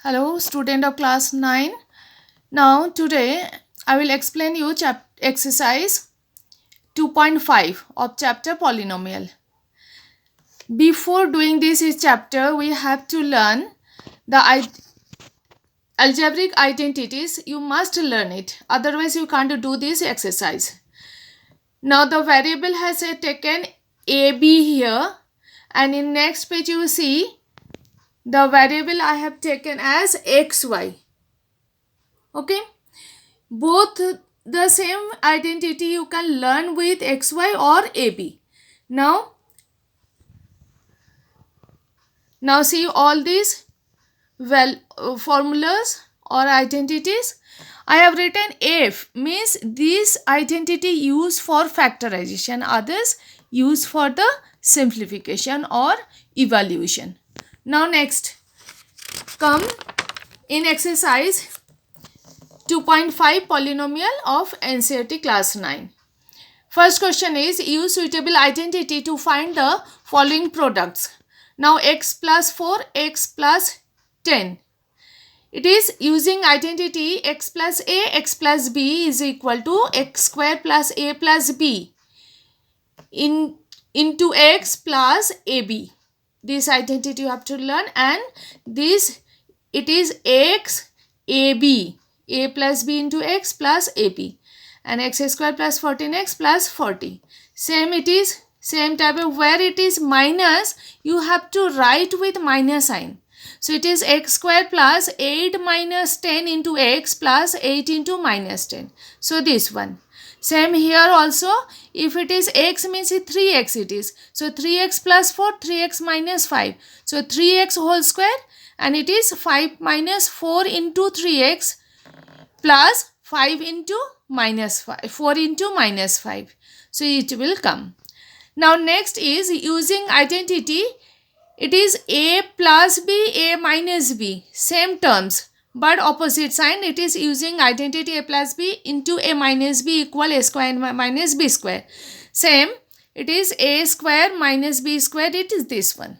Hello, student of class 9. Now, today I will explain you exercise 2.5 of chapter polynomial. Before doing this chapter, we have to learn the algebraic identities. You must learn it. Otherwise, you can't do this exercise. Now, the variable has taken AB here, and in next page you see the variable I have taken as XY. Okay, both the same identity you can learn with XY or AB. Now see all these formulas or identities. I have written F means this identity used for factorization, others used for the simplification or evaluation. Now next, come in exercise 2.5 polynomial of NCERT class 9. First question is use suitable identity to find the following products. Now x plus 4, x plus 10. It is using identity x plus a, x plus b is equal to x square plus a plus b into x plus ab. This identity you have to learn, and this it is x ab, a plus b into x plus ab, and x square plus 14x plus 40. Same it is, same type of, where it is minus you have to write with minus sign. So it is x square plus 8 minus 10 into x plus 8 into minus 10. So this one. Same here also, if it is x means 3x it is. So 3x plus 4, 3x minus 5. So 3x whole square, and it is 5 minus 4 into 3x plus 5 into minus 5, 4 into minus 5. So it will come. Now next is using identity. It is a plus b, a minus b. Same terms but opposite sign. It is using identity a plus b into a minus b equal a square minus b square. Same, it is a square minus b square. It is this one.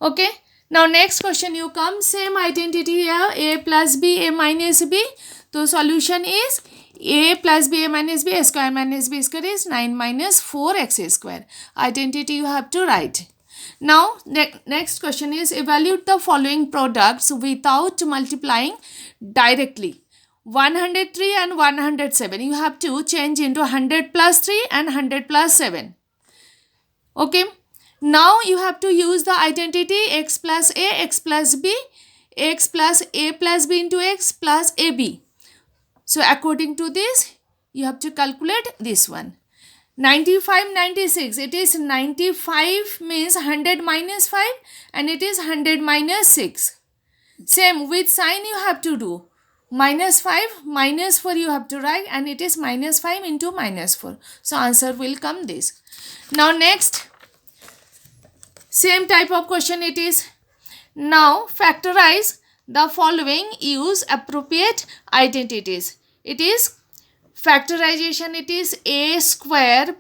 Okay. Now next question you come, same identity here, a plus b, a minus b. So solution is a plus b, a minus b, a square minus b square is 9 minus 4x square. Identity you have to write. Now next question is evaluate the following products without multiplying directly. 103 and 107. You have to change into 100 plus 3 and 100 plus 7. Okay. Now you have to use the identity x plus a, x plus b, x plus a plus b into x plus ab. So according to this, you have to calculate this one. 95, 96. It is 95 means 100 minus 5, and it is 100 minus 6. Same with sign you have to do. Minus 5, minus 4 you have to write, and it is minus 5 into minus 4. So answer will come this. Now next, same type of question it is. Now factorize the following, use appropriate identities. It is factorization, it is a square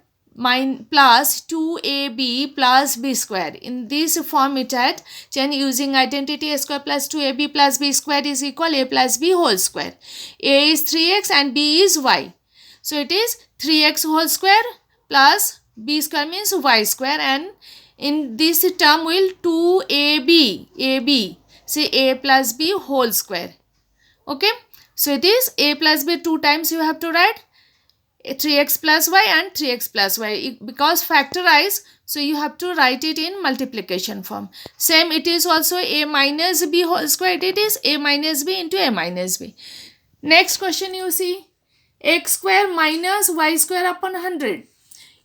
plus 2ab plus b square. In this form it had change using identity a square plus 2ab plus b square is equal a plus b whole square. A is 3x and b is y. So it is 3x whole square plus b square means y square, and in this term will 2ab, say a plus b whole square. Okay. So it is a plus b 2 times you have to write 3x plus y and 3x plus y, because factorize, so you have to write it in multiplication form. Same it is also a minus b whole square. It is a minus b into a minus b. Next question you see, x square minus y square upon 100.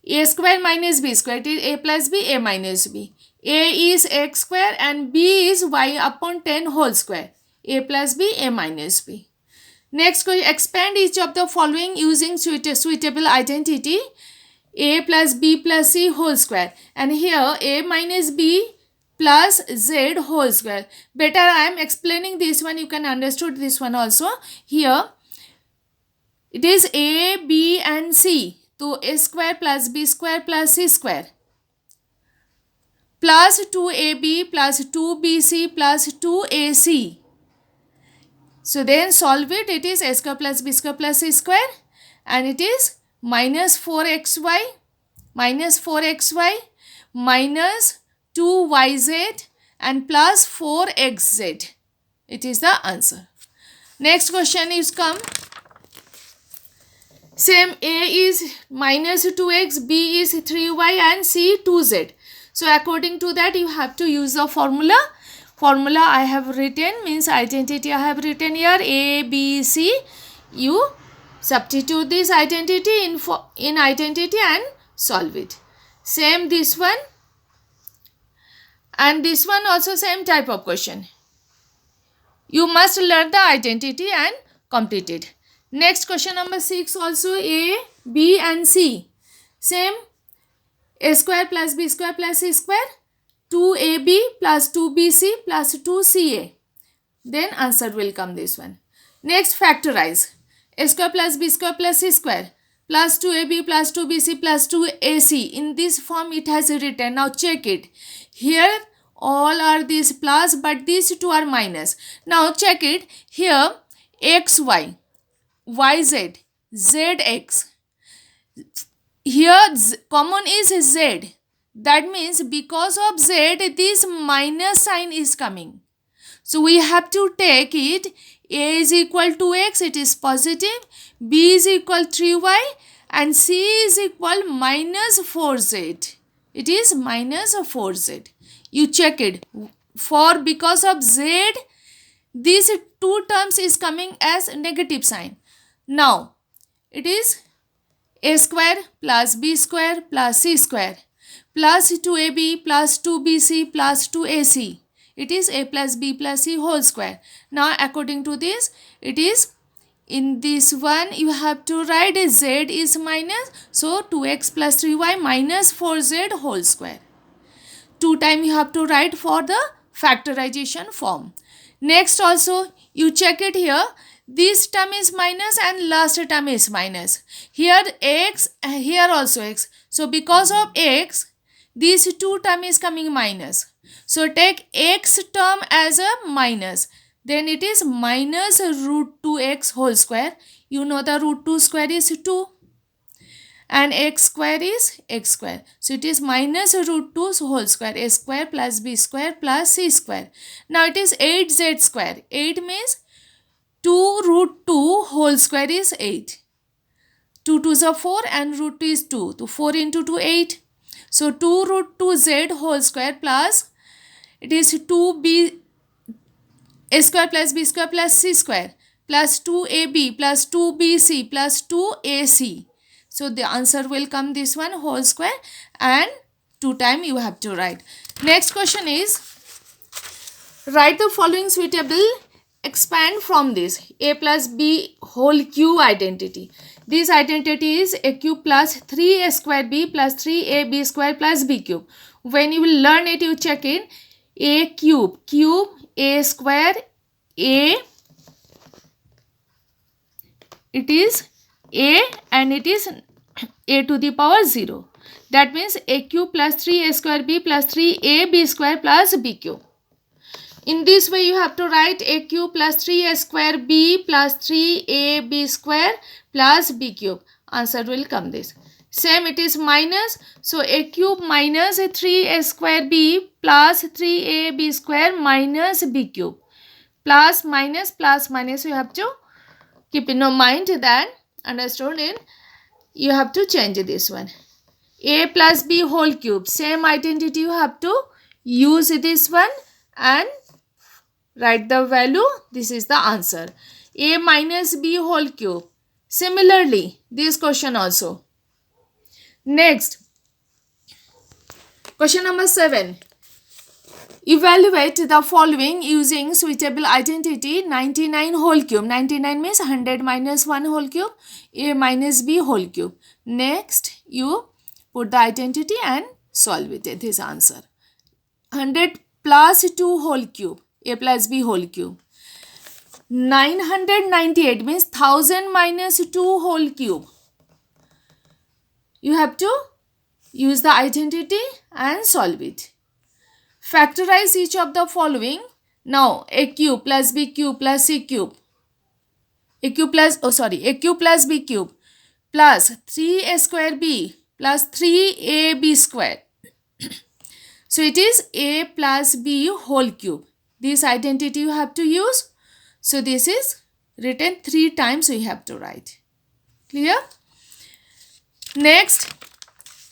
A square minus b square. It is a plus b, a minus b. A is x square and b is y upon 10 whole square. A plus b, a minus b. Next question, expand each of the following using suitable identity. A plus b plus c whole square, and here a minus b plus z whole square. Better I am explaining this one, you can understood this one also. Here it is a, b and c. So a square plus b square plus c square plus 2ab plus 2bc plus 2ac So then solve it. It is a square plus b square plus c square, and it is minus 4xy minus 2yz and plus 4xz. It is the answer. Next question is come. Same, A is minus 2x, B is 3y and C 2z. So according to that you have to use the formula. Formula I have written, means identity I have written here, A, B, C. You substitute this identity in identity and solve it. Same this one. And this one also same type of question. You must learn the identity and complete it. Next question number 6 also A, B and C. Same, a square plus b square plus c square, 2ab plus 2bc plus 2ca. Then answer will come this one. Next factorize. A square plus b square plus c square plus 2ab plus 2bc plus 2ac. In this form it has written. Now check it. Here all are these plus, but these two are minus. Now check it. Here xy, yz, zx. Here common is z. That means because of z, this minus sign is coming. So we have to take it. A is equal to x, it is positive. B is equal 3y and C is equal minus 4z. It is minus 4z. You check it. For because of z, these two terms is coming as negative sign. Now it is a square plus b square plus c square plus 2ab plus 2bc plus 2ac. It is a plus b plus c whole square. Now according to this, it is in this one you have to write z is minus. So 2x plus 3y minus 4z whole square. 2 times you have to write for the factorization form. Next also you check it here. This term is minus and last term is minus. Here x, here also x. So because of x, these two term is coming minus. So take x term as a minus. Then it is minus root 2x whole square. You know the root 2 square is 2. And x square is x square. So it is minus root 2 whole square. A square plus b square plus c square. Now it is 8z square. 8 means 2 root 2 whole square is 8. 2 2s are 4 and root 2 is 2. So 4 into 2, 8. So 2 root 2z whole square plus it is 2b a square plus b square plus c square plus 2ab plus 2bc plus 2ac. So the answer will come this one whole square and 2 times you have to write. Next question is write the following suitable. Expand from this a plus b whole cube identity. This identity is a cube plus 3a square b plus 3ab square plus b cube. When you will learn it, you check in a cube, a square, a, it is a and it is a to the power 0. That means a cube plus 3a square b plus 3ab square plus b cube. In this way you have to write a cube plus 3a square b plus 3ab square plus b cube. Answer will come this. Same it is minus. So a cube minus 3a square b plus 3ab square minus b cube. Plus minus you have to keep in your mind that. Understood it? You have to change this one. A plus b whole cube. Same identity you have to use this one and write the value. This is the answer. A minus b whole cube. Similarly, this question also. Next, question number 7. Evaluate the following using suitable identity 99 whole cube. 99 means 100 minus 1 whole cube. A minus b whole cube. Next, you put the identity and solve it. This answer. 100 plus 2 whole cube. A plus b whole cube. 998 means 1000 minus 2 whole cube. You have to use the identity and solve it. Factorize each of the following. Now a cube plus b cube plus c cube. a cube plus, oh sorry, a cube plus b cube plus 3a square b plus 3ab square. So it is a plus b whole cube. This identity you have to use. So this is written 3 times we have to write. Clear? Next,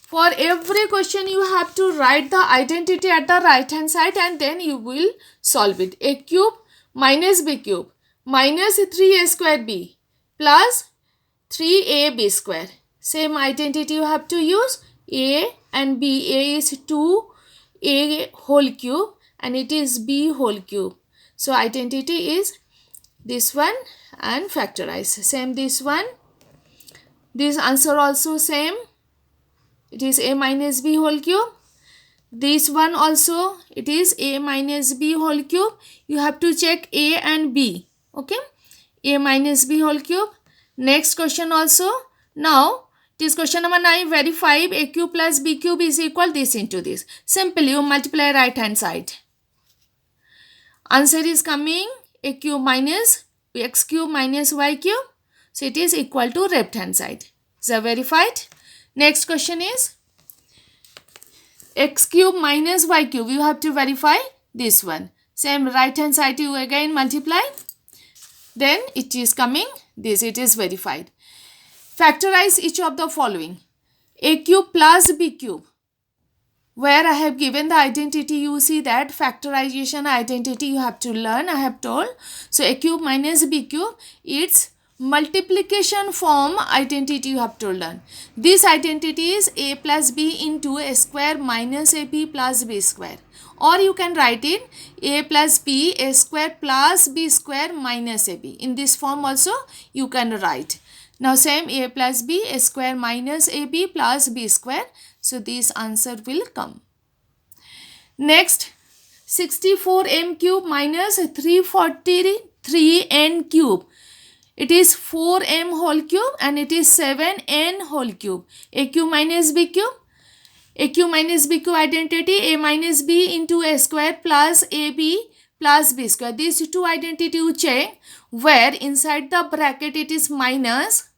for every question you have to write the identity at the right hand side and then you will solve it. A cube minus b cube minus 3a square b plus 3ab square. Same identity you have to use. A and b. A is 2a whole cube and it is b whole cube. So identity is this one and factorize. Same this one. This answer also same. It is a minus b whole cube. This one also it is a minus b whole cube. You have to check a and b. Okay. A minus b whole cube. Next question also. Now it is question number 9. Verify a cube plus b cube is equal this into this. Simply you multiply right hand side. Answer is coming a cube minus x cube minus y cube. So it is equal to left hand side. So verified. Next question is x cube minus y cube. You have to verify this one. Same right hand side you again multiply. Then it is coming this. It is verified. Factorize each of the following. A cube plus b cube. Where I have given the identity, you see that factorization identity you have to learn, I have told. So a cube minus b cube, it's multiplication form identity you have to learn. This identity is a plus b into a square minus ab plus b square. Or you can write it a plus b a square plus b square minus ab. In this form also you can write. Now same a plus b a square minus ab plus b square. So this answer will come. Next, 64m cube minus 343n cube. It is 4m whole cube and it is 7n whole cube. A cube minus b cube. A cube minus b cube identity a minus b into a square plus ab plus b square. These two identity you check where inside the bracket it is minus.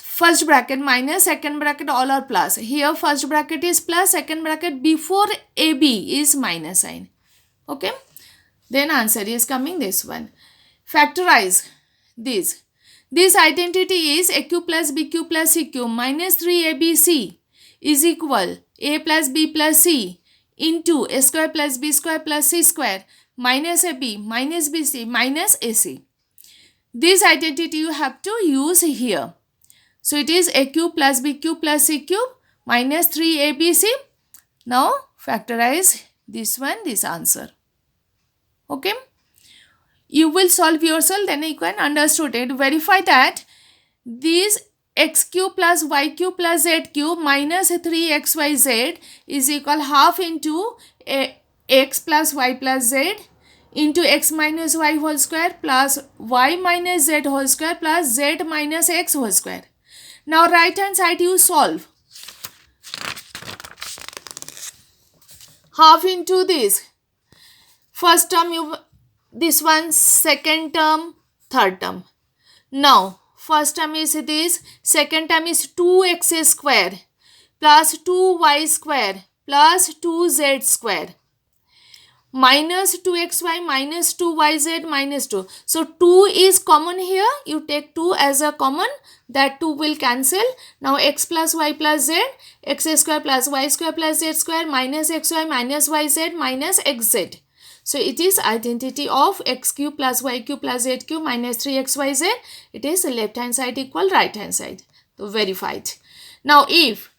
First bracket minus, second bracket all are plus. Here first bracket is plus, second bracket before AB is minus sign. Okay. Then answer is coming this one. Factorize this. This identity is a cube plus b cube plus c cube minus 3abc is equal a plus b plus c into a square plus b square plus c square minus ab minus bc minus ac. This identity you have to use here. So it is a cube plus b cube plus c cube minus 3abc. Now factorize this one, this answer. Okay. You will solve yourself, then you can understand it. Verify that this x cube plus y cube plus z cube minus 3xyz is equal half into x plus y plus z into x minus y whole square plus y minus z whole square plus z minus x whole square. Now right hand side you solve. Half into this. First term you, this one, second term, third term. Now first term is this, second term is 2x square plus 2y square plus 2z square minus 2xy minus 2yz minus 2. So 2 is common here. You take 2 as a common. That 2 will cancel. Now x plus y plus z, x square plus y square plus z square minus xy minus yz minus xz. So it is identity of x cube plus y cube plus z cube minus 3xyz. It is left hand side equal right hand side. So verified. Now if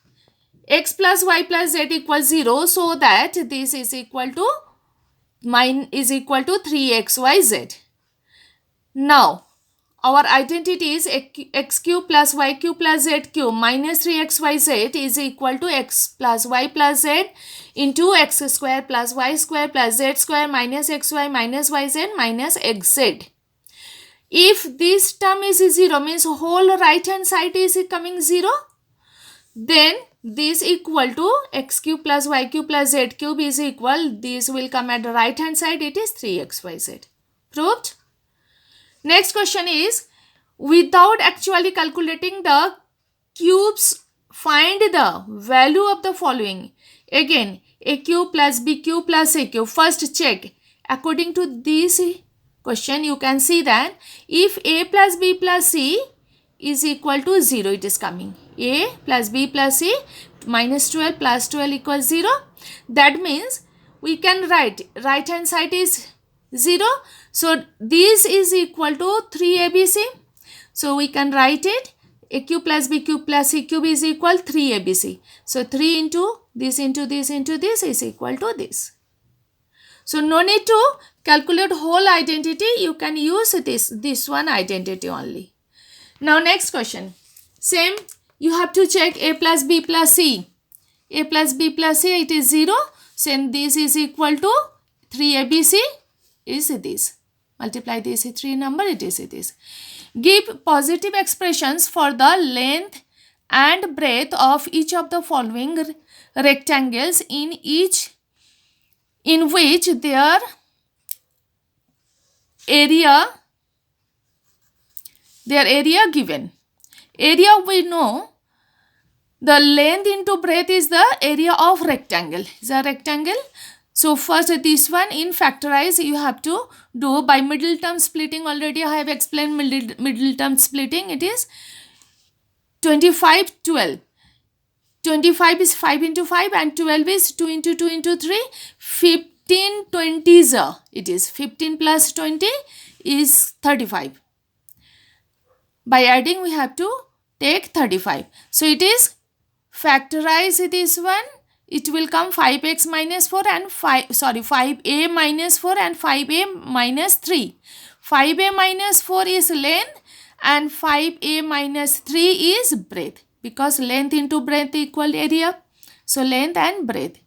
x plus y plus z equals 0, so that this is equal to mine is equal to 3xyz. Now our identity is x cube plus y cube plus z cube minus 3xyz is equal to x plus y plus z into x square plus y square plus z square minus xy minus yz minus xz. If this term is 0, means whole right hand side is coming 0, then this equal to x cube plus y cube plus z cube is equal, this will come at the right hand side, it is 3xyz. Proved? Next question is, without actually calculating the cubes, find the value of the following. Again, a cube plus b cube plus a cube. First check. According to this question, you can see that if a plus b plus c is equal to 0, it is coming. A plus b plus c minus 12 plus 12 equals 0. That means we can write right hand side is 0. So this is equal to 3abc. So we can write it, a cube plus b cube plus c cube is equal 3abc. So 3 into this into this into this is equal to this. So no need to calculate whole identity. You can use this one identity only. Now next question. Same, you have to check a plus b plus c. A plus b plus c, it is 0. So this is equal to 3abc is this. Multiply this 3 number, it is this. Give positive expressions for the length and breadth of each of the following rectangles in which their area given. Area we know, the length into breadth is the area of rectangle. Is a rectangle. So first this one in factorize you have to do by middle term splitting. Already I have explained middle term splitting. It is 25 12. 25 is 5 into 5 and 12 is 2 into 2 into 3. 15 20s. It is 15 plus 20 is 35. By adding we have to take 35. So it is factorize this one. It will come 5x minus 4 and 5a minus 4 and 5a minus 3. 5a minus 4 is length and 5a minus 3 is breadth, because length into breadth equal area. So length and breadth.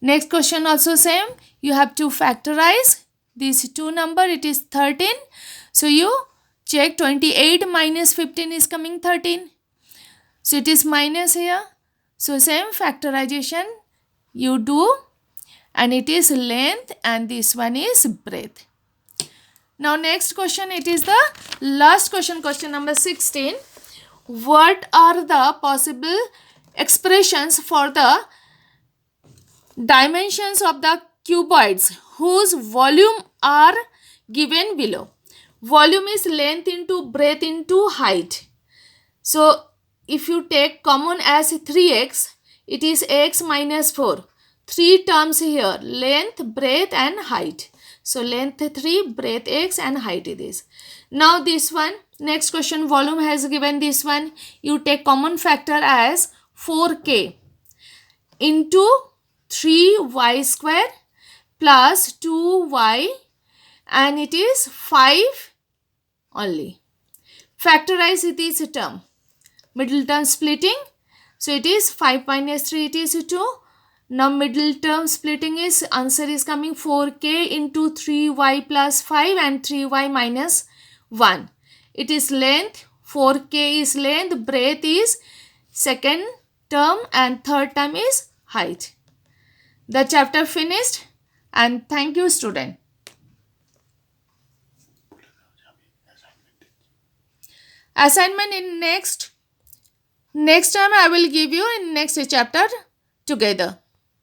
Next question also same. You have to factorize these two number. It is 13. So you check 28 minus 15 is coming 13. So it is minus here. So same factorization you do, and it is length and this one is breadth. Now next question, it is the last question, question number 16. What are the possible expressions for the dimensions of the cuboids whose volume are given below? Volume is length into breadth into height. So if you take common as 3x, it is x minus 4. 3 terms here, length, breadth and height. So length 3, breadth x and height is. Now this one, next question, volume has given this one. You take common factor as 4k into 3y square plus 2y and it is 5 only. Factorize this term. Middle term splitting. So it is 5 minus 3, it is 2. Now middle term splitting is, answer is coming 4k into 3y plus 5 and 3y minus 1. It is length, 4k is length, breadth is second term and third term is height. The chapter finished, and thank you student. Assignment in next time I will give you in next chapter together.